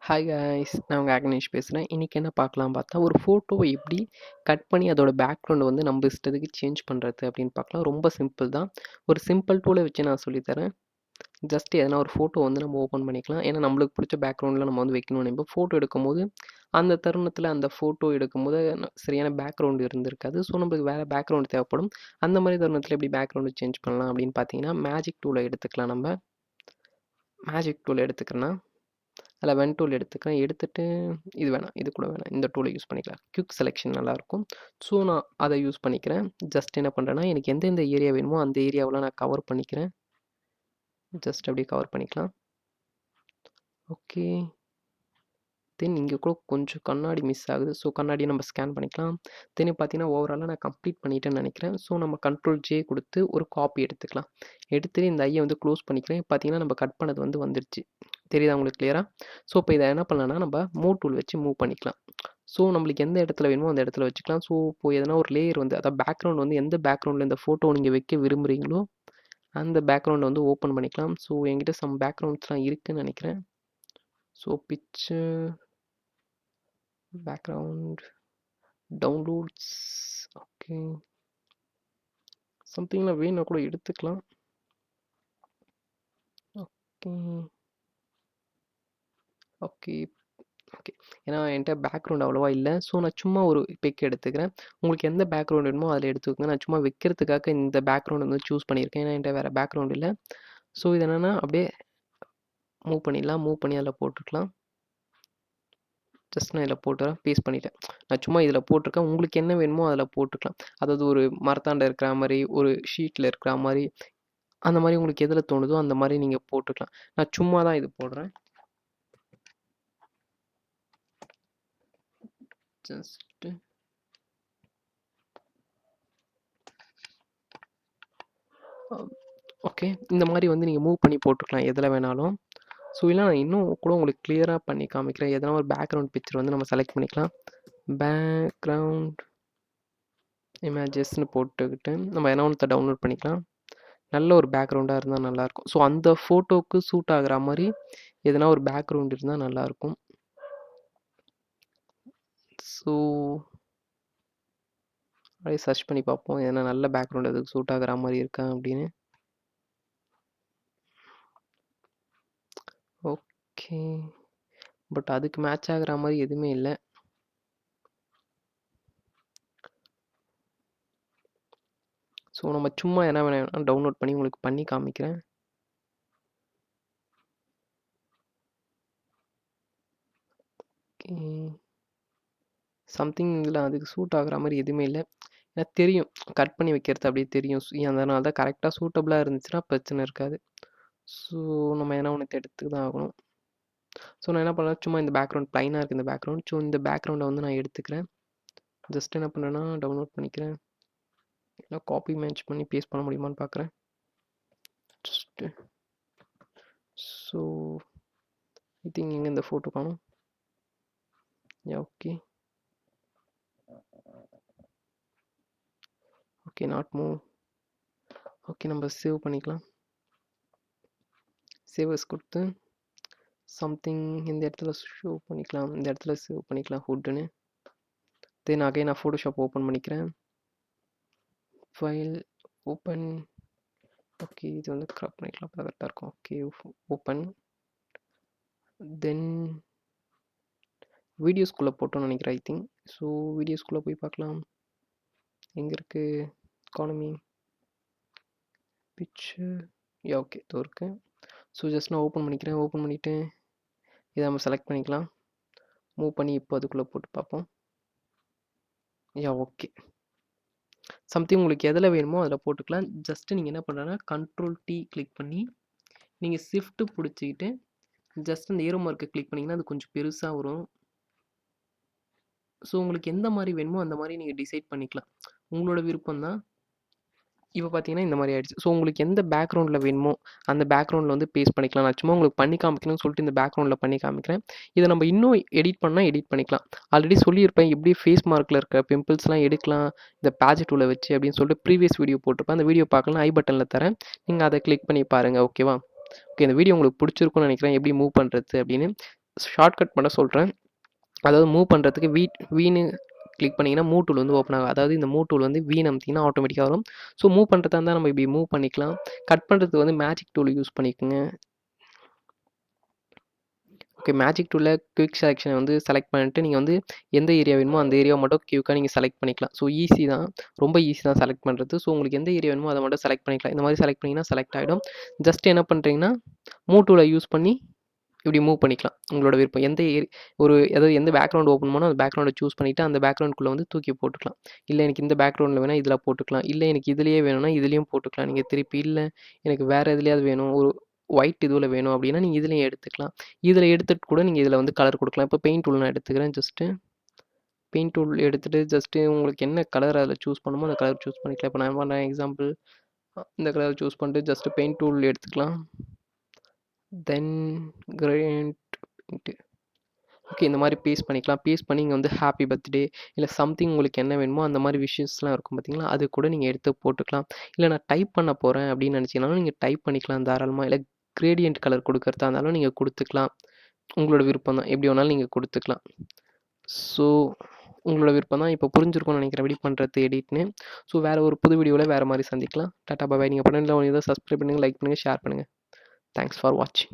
Hi guys, நான் உங்கள் அக்னேஷ் பேசுகிறேன். இன்றைக்கி என்ன பார்க்கலாம் பார்த்தா, ஒரு ஃபோட்டோவை எப்படி கட் பண்ணி அதோட பேக்ரவுண்டை வந்து நம்ம இஷ்டத்துக்கு சேஞ்ச் பண்ணுறது அப்படின்னு பார்க்கலாம். ரொம்ப சிம்பிள் தான். ஒரு சிம்பிள் டூலை வச்சு நான் சொல்லித்தரேன். ஜஸ்ட் எதனா ஒரு ஃபோட்டோ வந்து நம்ம ஓப்பன் பண்ணிக்கலாம். ஏன்னா நம்மளுக்கு பிடிச்ச பேக்ரவுண்டில் நம்ம வந்து வைக்கணும். இப்போ ஃபோட்டோ எடுக்கும்போது அந்த தருணத்தில் அந்த ஃபோட்டோ எடுக்கும்போது சரியான பேக்ரவுண்டு இருந்திருக்காது. ஸோ நம்மளுக்கு வேறு பேக்ரவுண்டு தேவைப்படும். அந்த மாதிரி தருணத்தில் எப்படி பேக்ரவுண்டு சேஞ்ச் பண்ணலாம் அப்படின்னு பார்த்தீங்கன்னா, மேஜிக் டூலை எடுத்துக்கலாம். நம்ம மேஜிக் டூலை எடுத்துக்கிறேன்னா அதில் வென் டூல் எடுத்துக்கிறேன். எடுத்துகிட்டு இது வேணாம், இது கூட வேணாம், இந்த டூலை யூஸ் பண்ணிக்கலாம். குயிக் செலெக்ஷன் நல்லாயிருக்கும். ஸோ நான் அதை யூஸ் பண்ணிக்கிறேன். ஜஸ்ட் என்ன பண்ணுறேன்னா, எனக்கு எந்தெந்த ஏரியா வேணுமோ அந்த ஏரியாவெலாம் நான் கவர் பண்ணிக்கிறேன். ஜஸ்ட் அப்படியே கவர் பண்ணிக்கலாம். ஓகே, தென் இங்கே கூட கொஞ்சம் கண்ணாடி மிஸ் ஆகுது. ஸோ கண்ணாடியை நம்ம ஸ்கேன் பண்ணிக்கலாம். தென் பார்த்தீங்கன்னா ஓவராலாக நான் கம்ப்ளீட் பண்ணிட்டேன்னு நினைக்கிறேன். ஸோ நம்ம கண்ட்ரோல் ஜே கொடுத்து ஒரு காப்பி எடுத்துக்கலாம். எடுத்துகிட்டு இந்த ஐயை வந்து க்ளோஸ் பண்ணிக்கிறேன். பார்த்தீங்கன்னா நம்ம கட் பண்ணது வந்து வந்துடுச்சு. தெரியுதா உங்களுக்கு கிளியராக? ஸோ இப்போ இதை என்ன பண்ணலாம்னா, நம்ம மூவ் டூல் வச்சு மூவ் பண்ணிக்கலாம். ஸோ நம்மளுக்கு எந்த இடத்துல வேணுமோ அந்த இடத்துல வச்சுக்கலாம். ஸோ இப்போ எதனா ஒரு லேயர் வந்து அதாவது பேக்ரவுண்ட் வந்து எந்த பேக்ரவுண்டில் இந்த ஃபோட்டோ நீங்கள் வைக்க விரும்புகிறீங்களோ அந்த பேக்ரவுண்டை வந்து ஓப்பன் பண்ணிக்கலாம். ஸோ என்கிட்ட சம் பேக்ரவுண்ட்ஸ்லாம் இருக்குதுன்னு நினைக்கிறேன். So picture background downloads okay, சம்திங்லாம் வேணா கூட எடுத்துக்கலாம். ஓகே ஓகே ஓகே ஏன்னா என்கிட்ட பேக்ரவுண்ட் அவ்வளோவா இல்லை. ஸோ நான் சும்மா ஒரு பிக் எடுத்துக்கிறேன். உங்களுக்கு எந்த பேக்ரவுண்ட் வேணுமோ அதில் எடுத்துக்கோங்க. நான் சும்மா வைக்கிறதுக்காக இந்த பேக்ரவுண்ட் வந்து சூஸ் பண்ணியிருக்கேன். ஏன்னா என்கிட்ட வேறு பேக்ரவுண்ட் இல்லை. ஸோ இது என்னென்னா அப்படியே மூவ் பண்ணிடலாம். மூவ் பண்ணி அதில் போட்டுக்கலாம். ஜஸ்ட் நான் இதில் போட்டுறேன், பேஸ்ட் பண்ணிட்டேன். நான் சும்மா இதில் போட்டிருக்கேன். உங்களுக்கு என்ன வேணுமோ அதில் போட்டுக்கலாம். அதாவது ஒரு மரத்தாண்ட இருக்கிற மாதிரி, ஒரு ஷீட்டில் இருக்கிற மாதிரி, அந்த மாதிரி உங்களுக்கு எதில் தோணுதோ அந்த மாதிரி நீங்கள் போட்டுக்கலாம். நான் சும்மா தான் இது போடுறேன். ஜஸ்ட்டு ஓகே, இந்த மாதிரி வந்து நீங்கள் மூவ் பண்ணி போட்டுக்கலாம் எதில் வேணாலும். ஸோ இல்லை நான் இன்னும் கூட உங்களுக்கு கிளியராக பண்ணி காமிக்கிறேன். எதனா ஒரு பேக்ரவுண்ட் பிக்சர் வந்து நம்ம செலக்ட் பண்ணிக்கலாம். பேக்ரவுண்ட் இமேஜஸ்ன்னு போட்டுக்கிட்டு நம்ம எதனா ஒன்று டவுன்லோட் பண்ணிக்கலாம். நல்ல ஒரு பேக்ரவுண்டாக இருந்தால் நல்லாயிருக்கும். ஸோ அந்த ஃபோட்டோவுக்கு சூட் ஆகிற மாதிரி எதனா ஒரு பேக்ரவுண்ட் இருந்தால் நல்லாயிருக்கும். ஸோ அப்படியே சர்ச் பண்ணி பார்ப்போம் ஏன்னா நல்ல பேக்ரவுண்ட் அதுக்கு சூட் ஆகிற மாதிரி இருக்கா அப்படின்னு. ஓகே, பட் அதுக்கு மேட்ச் ஆகிற மாதிரி எதுவுமே இல்லை. ஸோ நம்ம சும்மா என்ன வேணால் டவுன்லோட் பண்ணி உங்களுக்கு பண்ணி காமிக்கிறேன். ஓகே, சம்திங் இதில் அதுக்கு சூட் ஆகிற மாதிரி எதுவுமே இல்லை. ஏன்னா தெரியும் கட் பண்ணி வைக்கிறது அப்படியே தெரியும். அதனால தான் கரெக்டாக சூட்டபுளாக இருந்துச்சுன்னா பிரச்சனை இருக்காது. ஸோ நம்ம என்ன ஒன்று எடுத்து தான் ஆகணும். ஸோ நான் என்ன பண்ணலாம், சும்மா இந்த பேக்ரவுண்ட் ப்ளைனாக இருக்குது இந்த பேக்ரவுண்ட். ஸோ இந்த பேக்ரவுண்டை வந்து நான் எடுத்துக்கிறேன். ஜஸ்ட் என்ன பண்ணுறேன்னா டவுன்லோட் பண்ணிக்கிறேன். இல்லை காப்பி மேட்ச் பண்ணி பேஸ்ட் பண்ண முடியுமான்னு பார்க்குறேன். ஜஸ்ட்டு ஸோ ஐ திங்க் இங்கே இந்த ஃபோட்டோ காணும். Okay okay, not move. Okay, நம்ம சேவ் பண்ணிக்கலாம். சேவஸ் கொடுத்து சம்திங் இந்த இடத்துல ஷோ பண்ணிக்கலாம். இந்த இடத்துல சேவ் பண்ணிக்கலாம் ஹுட்டுன்னு. தென் அகைன் நான் ஃபோட்டோஷாப் ஓப்பன் பண்ணிக்கிறேன். File open. ஓகே, இது வந்து க்ராப் பண்ணிக்கலாம், அப்போ கரெக்டாக இருக்கும். Okay, open. தென் வீடியோஸ்குள்ளே போட்டோன்னு நினைக்கிறேன் ஐ திங்க். ஸோ வீடியோஸ்குள்ளே போய் பார்க்கலாம். எங்கே இருக்குது எக்கானமி பிக்சர். ஓகே, இதோ இருக்குது. ஸோ ஜஸ்ட் நான் ஓப்பன் பண்ணிக்கிறேன். ஓப்பன் பண்ணிவிட்டு இதை நம்ம செலக்ட் பண்ணிக்கலாம். மூவ் பண்ணி இப்போ அதுக்குள்ளே போட்டு பார்ப்போம். ஓகே, சம்திங் உங்களுக்கு எதில் வேணுமோ அதில் போட்டுக்கலாம். ஜஸ்ட்டு நீங்கள் என்ன பண்ணுறேன்னா கண்ட்ரோல் டி கிளிக் பண்ணி நீங்கள் ஷிஃப்ட்டு பிடிச்சிக்கிட்டு ஜஸ்ட் அந்த ஏரோ மார்க்கை கிளிக் பண்ணிங்கன்னா அது கொஞ்சம் பெருசாக வரும். ஸோ உங்களுக்கு எந்த மாதிரி வேணுமோ அந்த மாதிரி நீங்கள் டிசைட் பண்ணிக்கலாம். உங்களோட விருப்பம் தான். இப்போ பார்த்தீங்கன்னா இந்த மாதிரி ஆயிடுச்சு. ஸோ உங்களுக்கு எந்த பேக்ரவுண்டில் வேணுமோ அந்த பேக்ரவுண்டில் வந்து பேஸ்ட் பண்ணிக்கலாம். நான் சும்மா உங்களுக்கு பண்ணி காமிக்கணும்னு சொல்லிட்டு இந்த பேக்ரவுண்டில் பண்ணி காமிக்கிறேன். இதை நம்ம இன்னும் எடிட் பண்ணால் எடிட் பண்ணிக்கலாம். ஆல்ரெடி சொல்லியிருப்பேன் எப்படி ஃபேஸ் மார்க்கில் இருக்க பிம்பிள்ஸ்லாம் எடுக்கலாம் இந்த பேஜ் டூலை வச்சு அப்படின்னு சொல்லிட்டு ப்ரீவியஸ் வீடியோ போட்டிருப்பேன். அந்த வீடியோ பார்க்கலாம், ஐ பட்டனில் தரேன், நீங்கள் அதை கிளிக் பண்ணி பாருங்கள். ஓகேவா? ஓகே, இந்த வீடியோ உங்களுக்கு பிடிச்சிருக்குன்னு நினைக்கிறேன் எப்படி மூவ் பண்ணுறது அப்படின்னு. ஷார்ட்கட் பண்ண சொல்கிறேன். அதாவது மூவ் பண்ணுறதுக்கு வீணு கிளிக் பண்ணிங்கன்னா மூவ் டூல் வந்து ஓப்பன் ஆகும். அதாவது இந்த மூவ் டூல் வந்து வீண் அமுத்திங்கன்னா ஆட்டோமேட்டிக்காக வரும். ஸோ மூவ் பண்ணுறதா இருந்தால் நம்ம இப்படி மூவ் பண்ணிக்கலாம். கட் பண்ணுறதுக்கு வந்து மேஜிக் டூல் யூஸ் பண்ணிக்கோங்க. ஓகே, மேஜிக் டூலில் குயிக் செலெக்ஷனை வந்து செலக்ட் பண்ணிட்டு நீங்கள் வந்து எந்த ஏரியா வேணுமோ அந்த ஏரியாவை மட்டும் குயிக்காக நீங்கள் செலக்ட் பண்ணிக்கலாம். ஸோ ஈஸி தான், ரொம்ப ஈஸி தான் செலக்ட் பண்ணுறது. ஸோ உங்களுக்கு எந்த ஏரியா வேணுமோ அதை மட்டும் செலக்ட் பண்ணிக்கலாம். இந்த மாதிரி செலக்ட் பண்ணிங்கன்னா செலக்ட் ஆகிடும். ஜஸ்ட் என்ன பண்ணுறீங்கன்னா மூவ் டூலை யூஸ் பண்ணி இப்படி மூவ் பண்ணிக்கலாம். உங்களோட விருப்பம் அதாவது எந்த பேக்ரவுண்ட் ஓப்பன் பண்ணோ அந்த பேக்ரவுண்டை சூஸ் பண்ணிவிட்டு அந்த பேக்ரவுண்டுக்குள்ளே வந்து தூக்கி போட்டுக்கலாம். இல்லை எனக்கு இந்த பேக்ரவுண்டில் வேணால் இதில் போட்டுக்கலாம். இல்லை எனக்கு இதுலேயே வேணும்னா இதுலேயும் போட்டுக்கலாம். நீங்கள் திருப்பி இல்லை எனக்கு வேறு எதுலையாவது வேணும், ஒரு ஒயிட் இதுவில் வேணும் அப்படின்னா நீங்கள் இதுலேயும் எடுத்துக்கலாம். இதில் எடுத்துகிட்டு கூட நீங்கள் இதில் வந்து கலர் கொடுக்கலாம். இப்போ பெயிண்ட் டூல் நான் எடுத்துக்கிறேன். ஜஸ்ட்டு பெயிண்ட் டூல் எடுத்துகிட்டு ஜஸ்ட்டு உங்களுக்கு என்ன கலர் அதில் சூஸ் பண்ணுமோ அந்த கலர் சூஸ் பண்ணிக்கலாம். இப்போ நான் பண்ணுறேன் எக்ஸாம்பிள் இந்த கலர் சூஸ் பண்ணிட்டு ஜஸ்ட்டு பெயிண்ட் டூல் எடுத்துக்கலாம். தென் கிரேண்ட் ஓகே, இந்த மாதிரி பேஸ்ட் பண்ணிக்கலாம். பேஸ்ட் பண்ணி இங்கே வந்து ஹாப்பி பர்த்டே இல்லை சம்திங் உங்களுக்கு என்ன வேணுமோ அந்த மாதிரி விஷயஸ்லாம் இருக்கும் பார்த்தீங்களா, அது கூட நீங்கள் எடுத்து போட்டுக்கலாம். இல்லை நான் டைப் பண்ண போகிறேன் அப்படின்னு நினச்சிங்கனாலும் நீங்கள் டைப் பண்ணிக்கலாம் தாராளமாக. இல்லை கிரேடியன்ட் கலர் கொடுக்கறதா இருந்தாலும் நீங்கள் கொடுத்துக்கலாம். உங்களோட விருப்பம் தான், எப்படி வேணாலும் நீங்கள் கொடுத்துக்கலாம். ஸோ உங்களோட விருப்பம் தான். இப்போ புரிஞ்சிருக்கும்னு நினைக்கிறேன் எப்படி பண்ணுறது எடிட்னு. ஸோ வேறு ஒரு புது வீடியோவில் வேறு மாதிரி சந்திக்கலாம். டாட்டா பாய். நீங்கள் பண்ணல ஒன்று சப்ஸ்கிரைப் பண்ணுங்கள், லைக் பண்ணுங்கள், ஷேர் பண்ணுங்கள். தேங்க்ஸ் ஃபார் வாட்சிங்.